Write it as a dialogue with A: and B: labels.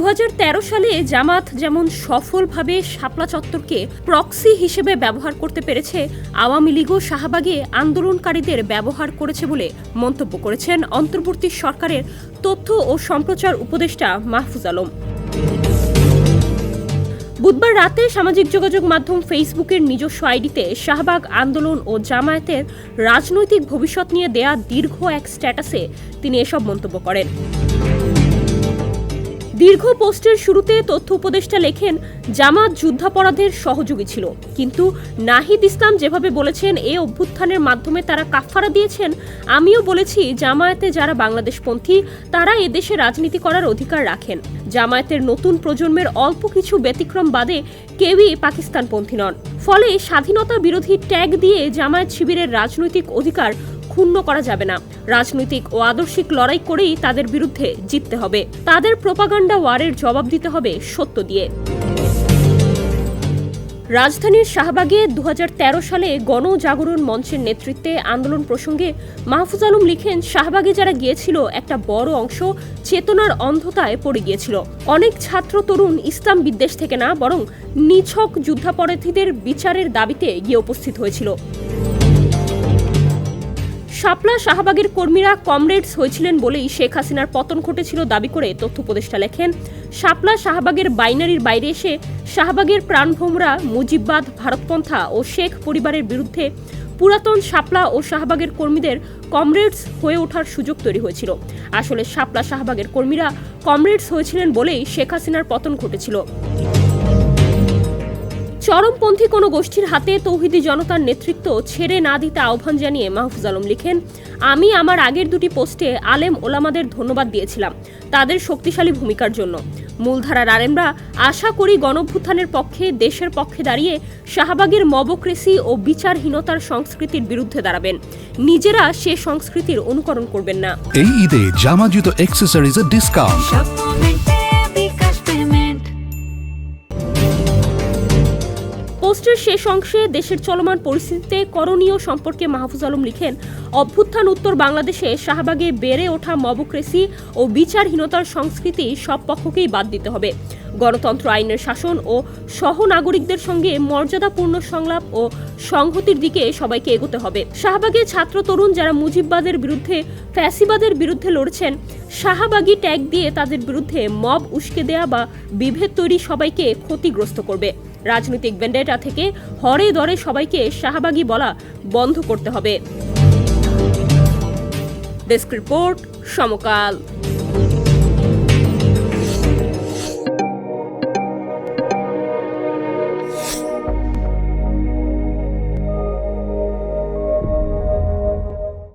A: 2013 সালে জামাত যেমন সফলভাবে শাপলা চত্বরকে প্রক্সি হিসেবে ব্যবহার করতে পেরেছে, আওয়ামী লীগও শাহবাগে আন্দোলনকারীদের ব্যবহার করেছে বলে মন্তব্য করেছেন অন্তর্বর্তী সরকারের তথ্য ও সম্প্রচার উপদেষ্টা মাহফুজ আলম। বুধবার রাতে সামাজিক যোগাযোগ মাধ্যম ফেসবুকের নিজস্ব আইডিতে শাহবাগ আন্দোলন ও জামায়াতের রাজনৈতিক ভবিষ্যৎ নিয়ে দেয়া দীর্ঘ এক স্ট্যাটাসে তিনি এসব মন্তব্য করেন। দীর্ঘ পোস্টের শুরুতে তথ্য উপদেষ্টা লেখেন, জামাত যুদ্ধাপরাধের সহযোগী ছিল, কিন্তু নাহিদ ইসলাম যেভাবে বলেছেন এ অভ্যুত্থানের মাধ্যমে তারা কাফফারা দিয়েছেন, আমিও বলেছি জামায়াতে যারা বাংলাদেশপন্থী তারা এদেশে রাজনীতি করার অধিকার রাখেন। জামায়াতের নতুন প্রজন্মের অল্প কিছু ব্যতিক্রম বাদে কেউই পাকিস্তানপন্থী নন। ফলে স্বাধীনতা বিরোধী ট্যাগ দিয়ে জামায়াত শিবিরের রাজনৈতিক অধিকার ক্ষুণ্ণ করা যাবে না। রাজনৈতিক ও আদর্শিক লড়াই করেই তাদের বিরুদ্ধে জিততে হবে। তাদের প্রোপাগান্ডা ওয়ারের জবাব দিতে হবে সত্য দিয়ে। রাজধানীর শাহবাগে 2013 সালে গণজাগরণ মঞ্চের নেতৃত্বে আন্দোলন প্রসঙ্গে মাহফুজ আলম লিখেন, শাহবাগে যারা গিয়েছিল একটা বড় অংশ চেতনার অন্ধতায় পড়ে গিয়েছিল। অনেক ছাত্র তরুণ ইসলাম বিদ্বেষ থেকে না, বরং নিছক যুদ্ধাপরাধীদের বিচারের দাবিতে গিয়ে উপস্থিত হয়েছিল। শাপলা শাহবাগের কর্মীরা কমরেডস হয়েছিলেন বলেই শেখ হাসিনার পতন ঘটেছিল দাবি করে তথ্য উপদেষ্টা লেখেন, শাপলা শাহবাগের বাইনারির বাইরে এসে শাহবাগের প্রাণভোমরা মুজিববাদ, ভারতপন্থা ও শেখ পরিবারের বিরুদ্ধে পুরাতন শাপলা ও শাহবাগের কর্মীদের কমরেডস হয়ে ওঠার সুযোগ তৈরি হয়েছিল। আসলে শাপলা শাহবাগের কর্মীরা কমরেডস হয়েছিলেন বলেই শেখ হাসিনার পতন ঘটেছিল। চরমপন্থী কোনো গোষ্ঠীর হাতে তৌহিদি জনতার নেতৃত্ব ছেড়ে না দিতে আহ্বান জানিয়ে মাহফুজ আলম লিখেন, আমি আমার আগের দুটি পোস্টে আলেম ওলামাদের ধন্যবাদ দিয়েছিলাম তাদের শক্তিশালী ভূমিকার জন্য। মূলধারার আলেমরা আশা করি গণঅভ্যুত্থানের পক্ষে, দেশের পক্ষে দাঁড়িয়ে শাহবাগের মবক্রেসি ও বিচারহীনতার সংস্কৃতির বিরুদ্ধে দাঁড়াবেন। নিজেরা সে সংস্কৃতির অনুকরণ করবেন না।
B: এই ঈদে জামা জুতো অ্যাকসেসরিজের ডিসকাউন্ট।
A: পোস্টের শেষ অংশে দেশের চলমান পরিস্থিতিতে করণীয় সম্পর্কে মাহফুজ আলম লিখেন, অভ্যুত্থান উত্তর বাংলাদেশে শাহবাগে বেড়ে ওঠা মবক্রেসি ও বিচারহীনতার সংস্কৃতি সব পক্ষকেই বাদ দিতে হবে। গণতন্ত্র, আইনের শাসন ও সহনাগরিকদের সঙ্গে মর্যাদাপূর্ণ সংলাপ ও সংহতির দিকে সবাইকে এগোতে হবে। শাহবাগে ছাত্র তরুণ যারা মুজিববাদের বিরুদ্ধে, ফ্যাসিবাদের বিরুদ্ধে লড়ছেন, শাহবাগী ট্যাগ দিয়ে তাদের বিরুদ্ধে মব উস্কে দেয়া বা বিভেদ তৈরি সবাইকে ক্ষতিগ্রস্ত করবে। রাজনৈতিক ভেন্ডেটা থেকে হরে দরে সবাইকে শাহবাগী বলা বন্ধ করতে হবে। ডেস্ক রিপোর্ট, সমকাল।